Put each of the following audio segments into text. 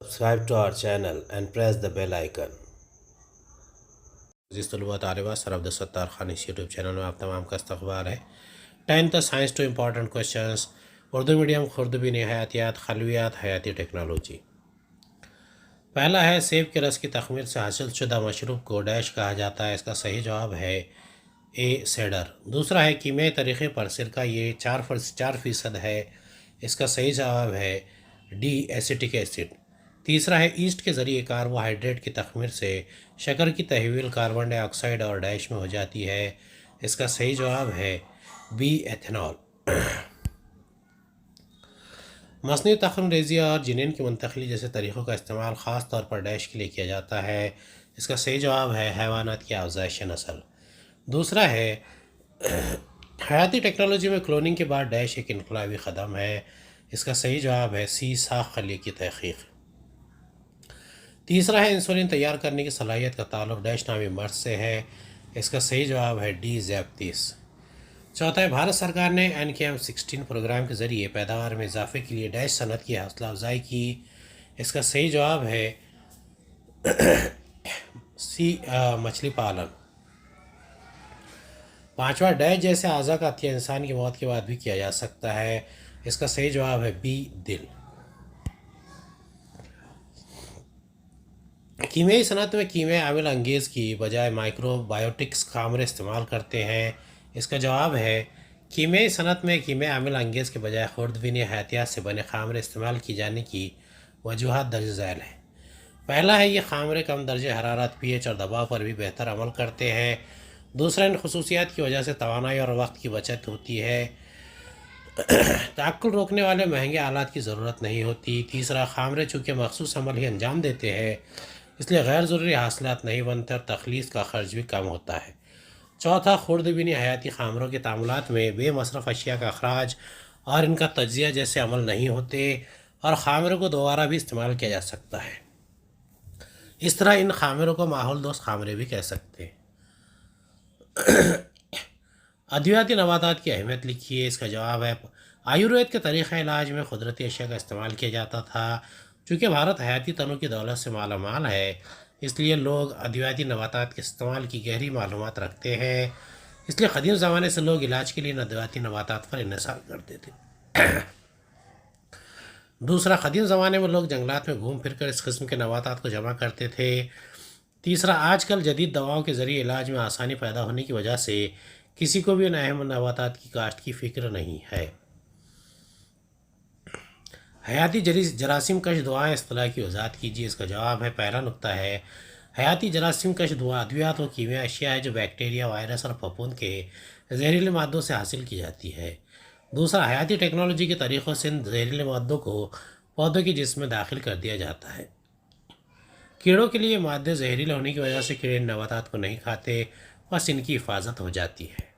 Subscribe to our channel and press the bell icon. عزیز طلباء طالبات، سر عبدالستار خان اس یوٹیوب چینل میں آپ تمام کا استقبال ہے۔ 10th science two important questions, Urdu medium, خوردبینی حیاتیات، خلویات، حیاتی ٹیکنالوجی۔ پہلا ہے سیب کے رس کی تخمیر سے حاصل شدہ مشروب کو ڈیش کہا جاتا ہے، اس کا صحیح جواب ہے اے سیڈر۔ دوسرا ہے کیمیائی طریقے پر سرکہ، یہ 4% ہے، اس کا صحیح جواب ہے ڈی ایسیٹک ایسڈ۔ تیسرا ہے ایسٹ کے ذریعے کاربوہائیڈریٹ کی تخمیر سے شکر کی تحویل کاربن ڈائی آکسائڈ اور ڈیش میں ہو جاتی ہے، اس کا صحیح جواب ہے بی ایتھنول۔ مصنوعی تخم ریزی اور جنین کی منتقلی جیسے طریقوں کا استعمال خاص طور پر ڈیش کے لیے کیا جاتا ہے، اس کا صحیح جواب ہے حیوانات کی افزائش نسل۔ دوسرا ہے حیاتی ٹیکنالوجی میں کلوننگ کے بعد ڈیش ایک انقلابی قدم ہے، اس کا صحیح جواب ہے سی ساخ خلیے کی تحقیق۔ تیسرا ہے انسولین تیار کرنے کی صلاحیت کا تعلق ڈیش نامی مرض سے ہے، اس کا صحیح جواب ہے ڈی ذیابطیس۔ چوتھا ہے بھارت سرکار نے NKM16 پروگرام کے ذریعے پیداوار میں اضافے کے لیے ڈیش صنعت کی حوصلہ افزائی کی، اس کا صحیح جواب ہے سی مچھلی پالن۔ پانچواں ڈیش جیسے اعضاء کا عطیہ انسان کی موت کے بعد بھی کیا جا سکتا ہے، اس کا صحیح جواب ہے بی دل۔ کیمیائی صنعت میں کیمیائی عامل انگیز کی بجائے مائکرو بایوٹکس خامرے استعمال کرتے ہیں، اس کا جواب ہے کیمیائی صنعت میں کیمیائی عامل انگیز کے بجائے خوردبینی حیاتیات سے بنے خامرے استعمال کی جانے کی وجوہات درج ذیل ہیں۔ پہلا ہے یہ خامرے کم درجہ حرارت، پی ایچ اور دباؤ پر بھی بہتر عمل کرتے ہیں۔ دوسرا ان خصوصیات کی وجہ سے توانائی اور وقت کی بچت ہوتی ہے۔ تعقل روکنے والے مہنگے آلات کی ضرورت نہیں ہوتی۔ تیسرا خامرے چونکہ مخصوص عمل ہی انجام دیتے ہیں، اس لیے غیر ضروری حاصلات نہیں بنتے اور تخلیص کا خرچ بھی کم ہوتا ہے۔ چوتھا خوردبینی حیاتی خامروں کے تعاملات میں بے مصرف اشیاء کا اخراج اور ان کا تجزیہ جیسے عمل نہیں ہوتے اور خامروں کو دوبارہ بھی استعمال کیا جا سکتا ہے، اس طرح ان خامروں کو ماحول دوست خامرے بھی کہہ سکتے ہیں۔ ادویاتی نباتات کی اہمیت لکھیے، اس کا جواب ہے آیوروید کے طریقہ علاج میں قدرتی اشیاء کا استعمال کیا جاتا تھا۔ چونکہ بھارت حیاتی تنوع کی دولت سے مالا مال ہے، اس لیے لوگ ادویاتی نباتات کے استعمال کی گہری معلومات رکھتے ہیں، اس لیے قدیم زمانے سے لوگ علاج کے لیے ادویاتی نباتات پر انحصار کرتے تھے۔ دوسرا قدیم زمانے میں لوگ جنگلات میں گھوم پھر کر اس قسم کے نباتات کو جمع کرتے تھے۔ تیسرا آج کل جدید دواؤں کے ذریعے علاج میں آسانی پیدا ہونے کی وجہ سے کسی کو بھی ان اہم نباتات کی کاشت کی فکر نہیں ہے۔ حیاتی جراثیم کش دعائیں اصطلاح کی وضاحت کیجیے، اس کا جواب ہے پہلا نقطہ ہے حیاتی جراثیم کش دعا ادویات و کیمیائی اشیاء ہے جو بیکٹیریا، وائرس اور پھپھوند کے زہریلے مادوں سے حاصل کی جاتی ہے۔ دوسرا حیاتی ٹیکنالوجی کے طریقوں سے ان زہریلے مادوں کو پودوں کے جسم میں داخل کر دیا جاتا ہے۔ کیڑوں کے لیے مادے زہریلے ہونے کی وجہ سے کیڑے نباتات کو نہیں کھاتے، بس ان کی حفاظت ہو جاتی ہے۔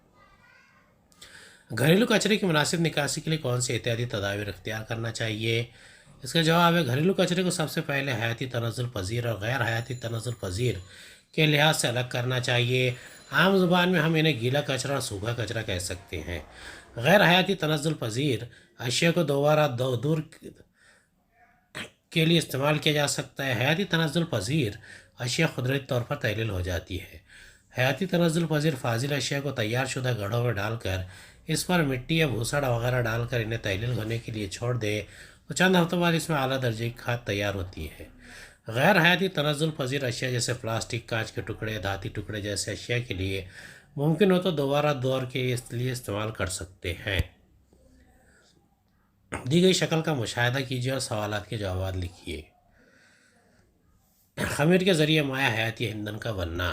گھریلو کچرے کی مناسب نکاسی کے لیے کون سی احتیاطی تدابیر اختیار کرنا چاہیے؟ اس کا جواب ہے گھریلو کچرے کو سب سے پہلے حیاتی تنزل پذیر اور غیر حیاتی تنزل پذیر کے لحاظ سے الگ کرنا چاہیے۔ عام زبان میں ہم انہیں گیلا کچرا اور سوکھا کچرا کہہ سکتے ہیں۔ غیر حیاتی تنزل پذیر اشیاء کو دوبارہ دور کے لیے استعمال کیا جا سکتا ہے۔ حیاتی تنزل پذیر اشیاء قدرتی طور پر تحلیل ہو جاتی ہے۔ حیاتی تنزل پذیر فاضل اشیاء کو تیار شدہ گڑھوں میں ڈال کر اس پر مٹی یا بھوسڑ وغیرہ ڈال کر انہیں تحلیل ہونے کے لیے چھوڑ دے تو چند ہفتوں بعد اس میں اعلیٰ درجے کی کھاد تیار ہوتی ہے۔ غیر حیاتی تنزل پذیر اشیاء جیسے پلاسٹک، کانچ کے ٹکڑے، دھاتی ٹکڑے جیسے اشیاء کے لیے ممکن ہو تو دوبارہ دور کے لیے استعمال کر سکتے ہیں۔ دی گئی شکل کا مشاہدہ کیجیے اور سوالات کے جوابات لکھیے۔ خمیر کے ذریعے مائع حیاتی ایندھن کا بننا۔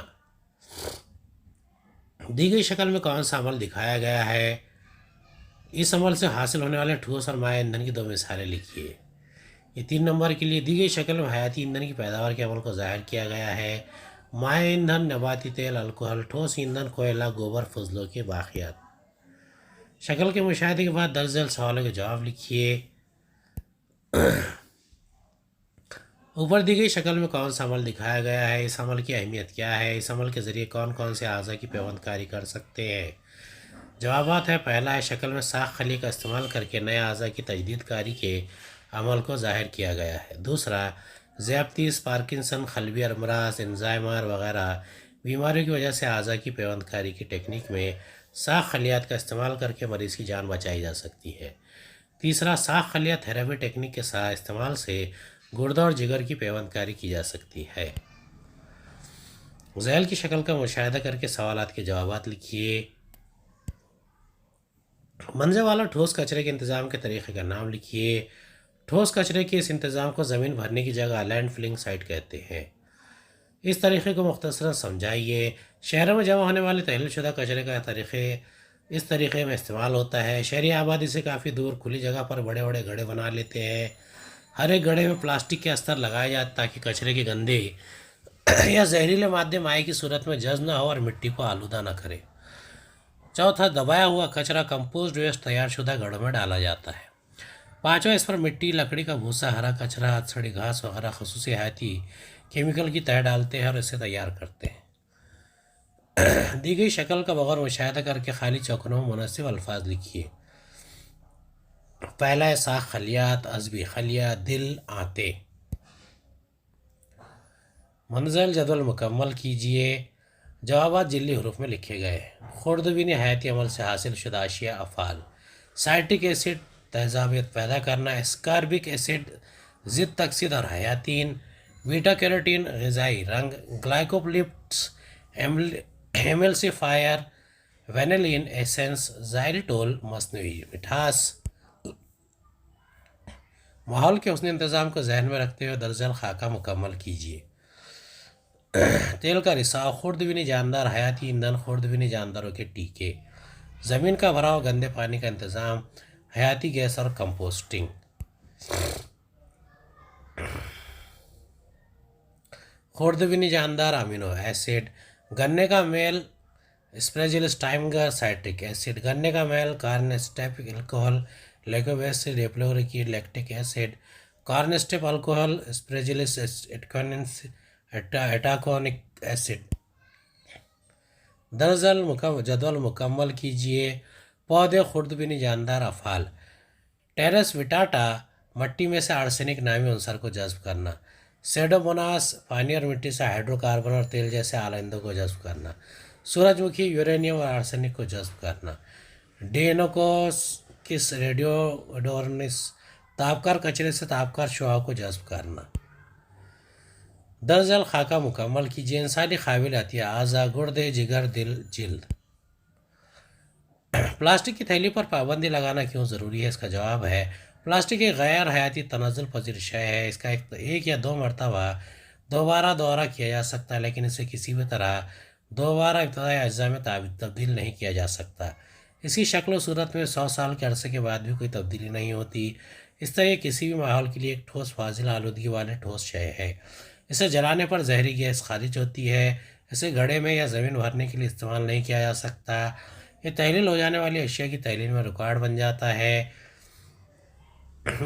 دی گئی شکل میں کون سا عمل دکھایا گیا ہے؟ اس عمل سے حاصل ہونے والے ٹھوس اور مائع ایندھن کی 2 مثالیں لکھیے۔ یہ 3 نمبر کے لیے دی گئی شکل میں حیاتی ایندھن کی پیداوار کے عمل کو ظاہر کیا گیا ہے۔ مائع ایندھن، نباتی تیل، الکحل، ٹھوس ایندھن، کوئلہ، گوبر، فضلوں کے باقیات۔ شکل کے مشاہدے کے بعد درج ذیل سوالوں کے جواب لکھیے۔ اوپر دی گئی شکل میں کون سا عمل دکھایا گیا ہے؟ اس عمل کی اہمیت کیا ہے؟ اس عمل کے ذریعے کون کون سے اعضاء کی پیوند کاری کر سکتے ہیں؟ جوابات ہے پہلا ہے شکل میں ساخ خلیے کا استعمال کر کے نئے اعضاء کی تجدید کاری کے عمل کو ظاہر کیا گیا ہے۔ دوسرا ذیابطیس، پارکنسن، قلبی امراض، انزائمر وغیرہ بیماریوں کی وجہ سے اعضاء کی پیوند کاری کی ٹیکنیک میں ساخ خلیات کا استعمال کر کے مریض کی جان بچائی جا سکتی ہے۔ تیسرا، ساخ خلیہ تھراپی ٹیکنیک کے ساتھ استعمال سے گردہ اور جگر کی پیوند کاری کی جا سکتی ہے۔ ذیل کی شکل کا مشاہدہ کر کے سوالات کے جوابات لکھیے۔ منظر والا ٹھوس کچرے کے انتظام کے طریقے کا نام لکھیے۔ ٹھوس کچرے کے اس انتظام کو زمین بھرنے کی جگہ لینڈ فلنگ سائٹ کہتے ہیں۔ اس طریقے کو مختصراً سمجھائیے۔ شہروں میں جمع ہونے والے تحلیل شدہ کچرے کا اس طریقے میں استعمال ہوتا ہے۔ شہری آبادی سے کافی دور کھلی جگہ پر بڑے بڑے گڑھے بنا لیتے ہیں۔ ہر ایک گڑھے میں پلاسٹک کے استر لگائے جاتے تاکہ کچرے کے گندے یا زہریلے مادے مائع کی صورت میں جذب نہ ہو اور مٹی کو آلودہ نہ کرے۔ چوتھا، دبایا ہوا کچرا کمپوسٹ ویسٹ تیار شدہ گڑھوں میں ڈالا جاتا ہے۔ پانچواں، اس پر مٹی، لکڑی کا بھوسا، ہرا کچرا، سڑی گھاس وغیرہ خصوصی حیاتی کیمیکل کی تہ ڈالتے ہیں اور اسے تیار کرتے ہیں۔ دی گئی شکل کا بغور مشاہدہ کر کے خالی چوکنوں میں مناسب الفاظ لکھیے۔ پہلا ہے ساخ خلیات، عصبی خلیہ، دل، آنتے۔ منزل جدول مکمل کیجیے۔ جوابات جلی حروف میں لکھے گئے۔ خوردبینی حیاتی عمل سے حاصل شدہ اشیاء، افعال: سائٹرک ایسڈ تیزابیت پیدا کرنا، اسکاربک ایسڈ ضد تکسید اور حیاتین، بیٹا کیروٹین غذائی رنگ، گلائکولیپٹس ایملسیفائر، وینیلین ایسنس، زائلٹول مصنوعی مٹھاس۔ ماحول کے حسن انتظام کو ذہن میں رکھتے ہوئے درج خاکہ مکمل کیجیے۔ تیل کا رساؤ، خوردبینی جاندار حیاتی ایندھن، خوردبینی جانداروں کے ٹیکے، زمین کا بھراؤ، گندے پانی کا انتظام، حیاتی گیس اور کمپوسٹنگ۔ خوردبینی جاندار امینو ایسڈ، گنے کا میل اسپریجلس ٹائمگر، سائٹرک ایسڈ، گنے کا میل کارنسٹیپ الکوہل، لیکوبیسڈ ایپلوریکیڈ، لیکٹک ایسڈ، کارنسٹیپ الکوہل، اسپریجلس ایٹاکونک ایسڈ۔ درج جدول مکمل کیجیے۔ پودے، خوردبینی جاندار افعال: ٹیرس وٹاٹا، مٹی میں سے آرسینک نامی عنصر کو جذب کرنا، سیڈوموناس، پانی اور مٹی سے ہائیڈرو کاربن اور تیل جیسے آلائندوں کو جذب کرنا، سورج مکھی، یورینیم اور آرسینک کو جذب کرنا، ڈینوکوکس ریڈیوڈورنس، تابکار کچرے سے تابکار شعاع کو جذب کرنا۔ درج خاکہ مکمل کیجیے۔ انسانی قابل عطیہ اعضاء: گردے، جگر، دل، جلد۔ پلاسٹک کی تھیلی پر پابندی لگانا کیوں ضروری ہے؟ اس کا جواب ہے، پلاسٹک ایک غیر حیاتی تنزل پذیر شے ہے۔ اس کا ایک یا دو مرتبہ دوبارہ دورہ کیا جا سکتا ہے، لیکن اسے کسی بھی طرح دوبارہ ابتدائی اجزاء میں تبدیل نہیں کیا جا سکتا۔ اس کی شکل و صورت میں 100 سال کے عرصے کے بعد بھی کوئی تبدیلی نہیں ہوتی۔ اس طرح یہ کسی بھی ماحول کے لیے ایک ٹھوس فاضل آلودگی والے ٹھوس شے ہے۔ اسے جلانے پر زہری گیس خارج ہوتی ہے۔ اسے گھڑے میں یا زمین بھرنے کے لیے استعمال نہیں کیا جا سکتا۔ یہ تحلیل ہو جانے والی اشیاء کی تحلیل میں رکاوٹ بن جاتا ہے۔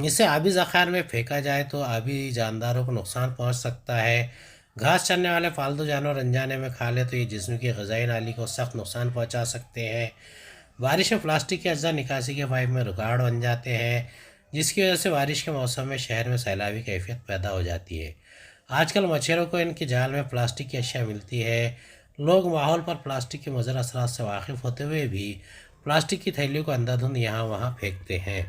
اسے آبی ذخائر میں پھینکا جائے تو آبی جانداروں کو نقصان پہنچ سکتا ہے۔ گھاس چرنے والے پالتو جانور انجانے میں کھا لے تو یہ جسم کی غذائی نالی کو سخت نقصان پہنچا سکتے ہیں۔ بارش میں پلاسٹک کے اجزاء نکاسی کے پائپ میں رکاوٹ بن جاتے ہیں، جس کی وجہ سے بارش کے موسم میں شہر میں سیلابی کیفیت پیدا ہو جاتی ہے۔ آج کل مچھروں کو ان کے جال میں پلاسٹک کی اشیاء ملتی ہے۔ لوگ ماحول پر پلاسٹک کے مضر اثرات سے واقف ہوتے ہوئے بھی پلاسٹک کی تھیلیوں کو اندھا دھند یہاں وہاں پھینکتے ہیں۔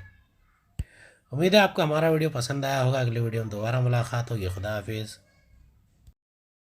امید ہے آپ کو ہمارا ویڈیو پسند آیا ہوگا۔ اگلے ویڈیو میں دوبارہ ملاقات ہوگی۔ خدا حافظ۔